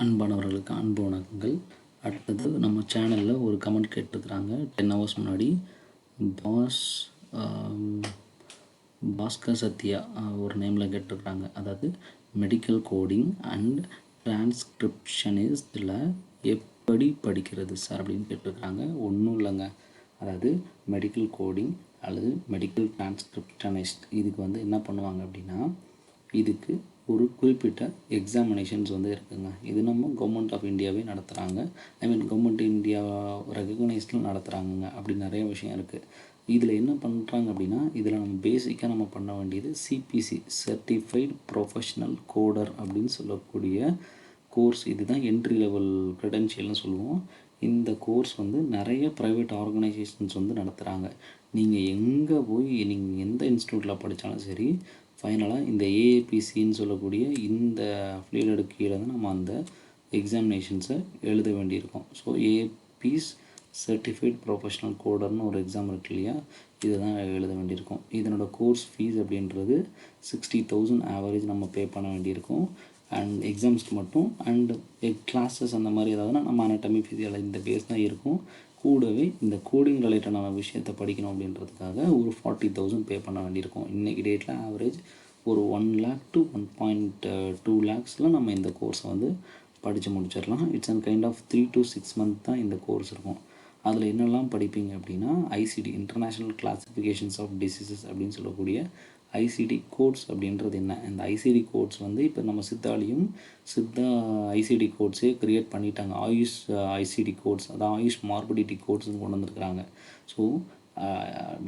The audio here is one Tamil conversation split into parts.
அன்பானவர்களுக்கு அன்பு வணக்கங்கள். அடுத்தது நம்ம சேனலில் ஒரு கமெண்ட் கேட்டிருக்கிறாங்க 10 ஹவர்ஸ் முன்னாடி. பாஸ் பாஸ்கர் சத்யா ஒரு நேமில் கேட்டிருக்கிறாங்க. அதாவது மெடிக்கல் கோடிங் அண்ட் டிரான்ஸ்கிரிப்ஷனிஸ்டில் எப்படி படிக்கிறது சார் அப்படின்னு கேட்டிருக்கிறாங்க. ஒன்றும் இல்லைங்க, அதாவது மெடிக்கல் கோடிங் அல்லது மெடிக்கல் டிரான்ஸ்கிரிப்ஷனிஸ்ட் இதுக்கு என்ன பண்ணுவாங்க அப்படின்னா, இதுக்கு ஒரு குறிப்பிட்ட எக்ஸாமினேஷன்ஸ் இருக்குங்க. இது நம்ம கவர்மெண்ட் ஆஃப் இந்தியாவே நடத்துகிறாங்க. கவர்மெண்ட் இந்தியா ரெகக்னைஸ்டில் நடத்துகிறாங்க. அப்படி நிறைய விஷயம் இருக்குது. இதில் என்ன பண்ணுறாங்க அப்படின்னா, இதில் நம்ம பேசிக்காக நம்ம பண்ண வேண்டியது சிபிசி சர்டிஃபைடு ப்ரொஃபஷ்னல் கோடர் அப்படின்னு சொல்லக்கூடிய கோர்ஸ். இதுதான் என்ட்ரி லெவல் க்ரெடென்ஷியல்னு சொல்லுவோம். இந்த கோர்ஸ் நிறைய ப்ரைவேட் ஆர்கனைசேஷன்ஸ் நடத்துகிறாங்க. நீங்கள் எங்கே போய் நீங்கள் எந்த இன்ஸ்டியூட்டில் படித்தாலும் சரி, ஃபைனலாக இந்த ஏஏபிசின்னு சொல்லக்கூடிய இந்த அஃபிலியேட்டடு கீழே தான் நம்ம அந்த எக்ஸாமினேஷன்ஸை எழுத வேண்டியிருக்கோம். ஸோ ஏபிஸ் சர்டிஃபைட் ப்ரொஃபஷ்னல் கோடர்னு ஒரு எக்ஸாம் இருக்கு இல்லையா, இதை தான் எழுத வேண்டியிருக்கும். இதனோட கோர்ஸ் ஃபீஸ் அப்படின்றது 60,000 ஆவரேஜ் நம்ம பே பண்ண வேண்டியிருக்கும். அண்ட் எக்ஸாம்ஸ்க்கு மட்டும். அண்ட் கிளாஸஸ் அந்த மாதிரி ஏதாவதுனா நம்ம அனாட்டமி ஃபிசியாலஜி இந்த பேஸ் தான் இருக்கும். கூடவே இந்த கோடிங் ரிலேட்டடான விஷயத்தை படிக்கணும் அப்படின்றதுக்காக ஒரு 40,000 பே பண்ண வேண்டியிருக்கும். இன்றைக்கி டேட்டில் ஆவரேஜ் ஒரு 1 lakh to 1.2 lakhஸில் நம்ம இந்த கோர்ஸை படித்து முடிச்சிடலாம். It's and kind of 3 to 6 month தான் இந்த கோர்ஸ் இருக்கும். அதில் என்னெல்லாம் படிப்பீங்க அப்படின்னா, ICD international classifications of diseases அப்படின்னு சொல்லக்கூடிய ஐசிடி கோட்ஸ் அப்படின்றது என்ன, இந்த ஐசிடி கோட்ஸ் இப்போ நம்ம சித்தாலையும் ஐசிடி கோட்ஸே க்ரியேட் பண்ணிட்டாங்க. ஆயுஷ் ஐசிடி கோட்ஸ், அதான் ஆயுஷ் மார்பிடிட்டி கோட்ஸ்னு கொண்டு வந்திருக்கிறாங்க. ஸோ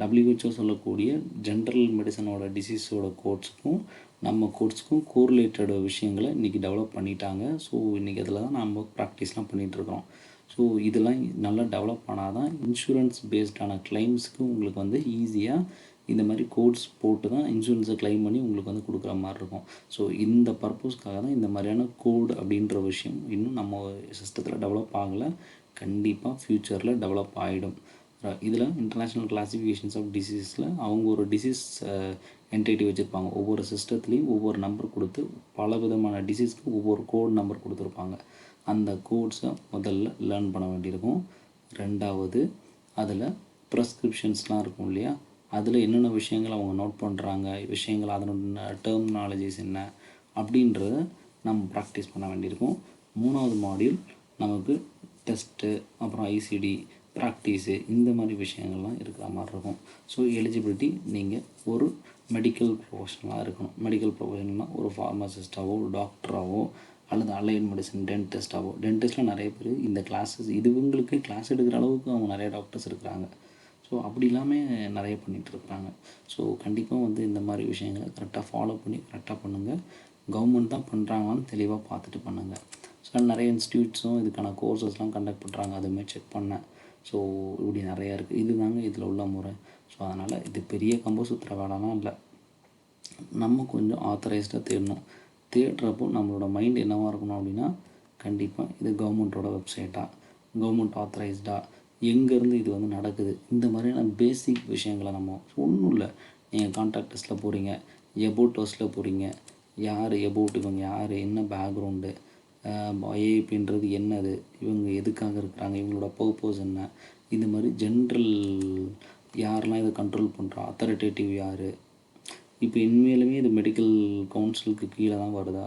WHO சொல்லக்கூடிய ஜென்ரல் மெடிசனோட டிசீஸோட கோட்ஸுக்கும் நம்ம கோட்ஸுக்கும் கோரிலேட்டட் விஷயங்களை இன்றைக்கி டெவலப் பண்ணிட்டாங்க. ஸோ இன்றைக்கி அதில் தான் நம்ம ப்ராக்டிஸ்லாம் பண்ணிகிட்ருக்கோம். ஸோ இதெல்லாம் நல்லா டெவலப் ஆனால் தான் இன்சூரன்ஸ் பேஸ்டான கிளைம்ஸுக்கு உங்களுக்கு ஈஸியாக இந்த மாதிரி கோட்ஸ் போட்டு தான் இன்சூரன்ஸை கிளைம் பண்ணி உங்களுக்கு கொடுக்குற மாதிரி இருக்கும். ஸோ இந்த பர்பஸ்க்காக தான் இந்த மாதிரியான கோட் அப்படின்ற விஷயம் இன்னும் நம்ம சிஸ்டத்தில் டெவலப் ஆகலை. கண்டிப்பாக ஃப்யூச்சரில் டெவலப் ஆகிடும். இதில் இன்டர்நேஷ்னல் கிளாஸிஃபிகேஷன்ஸ் ஆஃப் டிசீஸில் அவங்க ஒரு டிசீஸ் என்டிட்டி வச்சுருப்பாங்க. ஒவ்வொரு சிஸ்டத்துலேயும் ஒவ்வொரு நம்பர் கொடுத்து பல விதமான டிசீஸ்க்கு ஒவ்வொரு கோட் நம்பர் கொடுத்துருப்பாங்க. அந்த கோட்ஸை முதல்ல லேர்ன் பண்ண வேண்டியிருக்கும். ரெண்டாவது, அதில் ப்ரெஸ்கிரிப்ஷன்ஸ்லாம் இருக்கும் இல்லையா, அதில் என்னென்ன விஷயங்கள் அவங்க நோட் பண்ணுறாங்க, விஷயங்கள் அதனோட டெர்மினாலஜிஸ் என்ன அப்படின்றத நம்ம ப்ராக்டிஸ் பண்ண வேண்டியிருக்கும். 3வது மாடியூல் நமக்கு டெஸ்ட்டு, அப்புறம் ஐசிடி ப்ராக்டிஸு, இந்த மாதிரி விஷயங்கள்லாம் இருக்கிற மாதிரி இருக்கும். ஸோ எலிஜிபிலிட்டி, நீங்கள் ஒரு மெடிக்கல் ப்ரொஃபஷனலாக இருக்கணும். மெடிக்கல் ப்ரொஃபஷனல்னால் ஒரு ஃபார்மசிஸ்ட்டாவோ டாக்டராகவோ அல்லது அலைன் மெடிசன் டென்டிஸ்ட்டாகவோ. டென்டிஸ்ட்டில் நிறைய பேர் இந்த கிளாஸஸ் இவங்களுக்கு கிளாஸ் எடுக்கிற அளவுக்கு அவங்க நிறைய டாக்டர்ஸ் இருக்கிறாங்க. ஸோ அப்படி இல்லாமல் நிறைய பண்ணிகிட்ருக்குறாங்க. ஸோ கண்டிப்பாக இந்த மாதிரி விஷயங்களை கரெக்டாக ஃபாலோ பண்ணி கரெக்டாக பண்ணுங்கள். கவர்மெண்ட் தான் பண்ணுறாங்களான்னு தெளிவாக பார்த்துட்டு பண்ணுங்கள். ஸோ நிறைய இன்ஸ்டியூட்ஸும் இதுக்கான கோர்சஸ்லாம் கண்டக்ட் பண்ணுறாங்க, அதுவுமே செக் பண்ணேன். ஸோ இப்படி நிறையா இருக்குது. இதுதாங்க இதில் உள்ள முறை. ஸோ அதனால் இது பெரிய கம்பு சுற்றுற வேலைலாம் இல்லை. நம்ம கொஞ்சம் ஆத்தரைஸ்டாக தேடுறப்போ நம்மளோட மைண்ட் என்னவாக இருக்கணும் அப்படின்னா, கண்டிப்பாக இது கவர்மெண்ட்டோட வெப்சைட்டாக, கவர்மெண்ட் ஆத்தரைஸ்டாக, எங்கேருந்து இது நடக்குது, இந்த மாதிரியான பேசிக் விஷயங்களை நம்ம ஒன்றும் இல்லை. நீங்கள் கான்டாக்ட் லிஸ்ட்டில் போகிறீங்க, எபோட் ஹவுஸில் போகிறீங்க, யார் எபோட், இவங்க யார், என்ன பேக்ரவுண்டு, ஏஏபின்றது என்னது, இவங்க எதுக்காக இருக்கிறாங்க, இவங்களோட பர்பஸ் என்ன, இந்த மாதிரி ஜென்ரல் யாரெல்லாம் இதை கண்ட்ரோல் பண்ணுறா, அத்தாரிட்டேட்டிவ் யார், இப்போ உண்மையிலுமே இது மெடிக்கல் கவுன்சிலுக்கு கீழே தான் வருதா,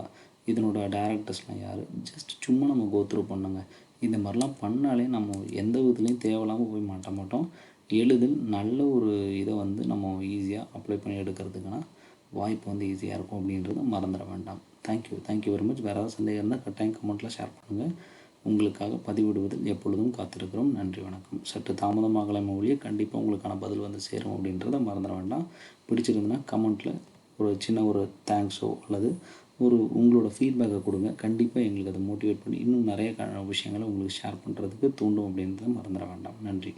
இதனோட டைரக்டர்ஸ்லாம் யார், ஜஸ்ட் சும்மா நம்ம கோத்ரூ பண்ணுங்க. இந்த மாதிரிலாம் பண்ணாலே நம்ம எந்த விதத்துலேயும் தேவையில்லாமல் போய் மாட்ட மாட்டோம். எளிதில் நல்ல ஒரு இதை நம்ம ஈஸியாக அப்ளை பண்ணி எடுக்கிறதுக்கான வாய்ப்பு ஈஸியாக இருக்கும் அப்படின்றத மறந்துட வேண்டாம். Thank you very much. வேறு ஏதாவது சந்தேகம் இருந்தால் கட்டாயம் கமெண்ட்டில் ஷேர் பண்ணுங்கள். உங்களுக்காக பதிவிடுவதில் எப்பொழுதும் காத்திருக்கிறோம். நன்றி, வணக்கம். சற்று தாமதமாகலாம் ஒழிய கண்டிப்பாக உங்களுக்கான பதில் சேரும் அப்படின்றத மறந்துட வேண்டாம். பிடிச்சிருந்துன்னா கமெண்ட்டில் ஒரு சின்ன ஒரு தேங்க்ஸோ அல்லது உங்களோட ஃபீட்பேக்கை கொடுங்க. கண்டிப்பாக எங்களுக்கு அதை மோட்டிவேட் பண்ணி இன்னும் நிறைய விஷயங்களை உங்களுக்கு ஷேர் பண்ணுறதுக்கு தூண்டும் அப்படின்றத மறந்துட வேண்டாம். நன்றி.